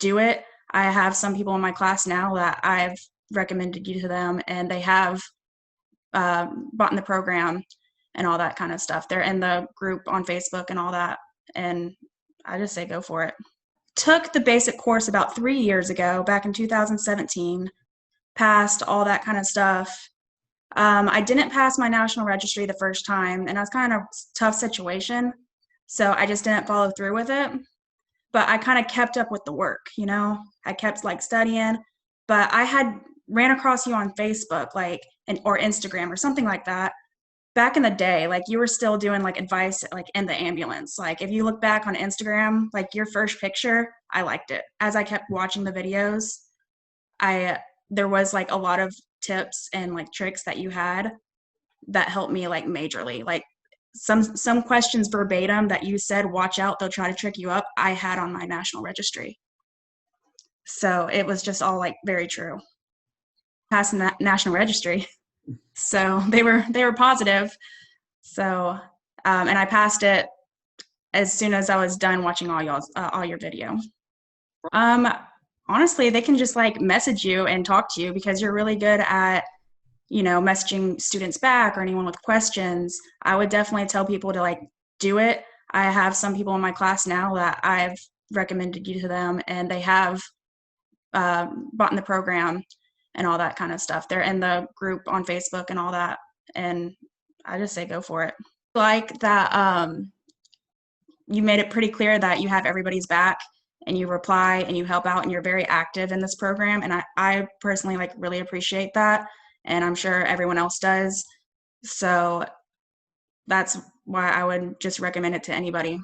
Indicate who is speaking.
Speaker 1: do it. I have some people in my class now that I've recommended you to them, and they have bought in the program and all that kind of stuff. They're in the group on Facebook and all that, and I just say go for it. Took the basic course about 3 years ago, back in 2017, passed all that kind of stuff. I didn't pass my national registry the first time, and that's kind of a tough situation, so I just didn't follow through with it. But I kind of kept up with the work, you know? I kept like studying, but I had ran across you on Facebook, like, or Instagram or something like that. Back in the day, like you were still doing like advice like in the ambulance. Like if you look back on Instagram, like your first picture, I liked it. As I kept watching the videos, there was like a lot of tips and like tricks that you had that helped me like majorly. Like some questions verbatim that you said, watch out, they'll try to trick you up, I had on my national registry. So it was just all like very true. Passing that national registry. So they were positive. So and I passed it as soon as I was done watching all your video. Honestly, they can just like message you and talk to you because you're really good at, you know, messaging students back or anyone with questions. I would definitely tell people to like do it. I have some people in my class now that I've recommended you to them, and they have bought in the program and all that kind of stuff. They're in the group on Facebook and all that, and I just say go for it. Like that you made it pretty clear that you have everybody's back and you reply and you help out and you're very active in this program, and I personally like really appreciate that, and I'm sure everyone else does. So that's why I would just recommend it to anybody.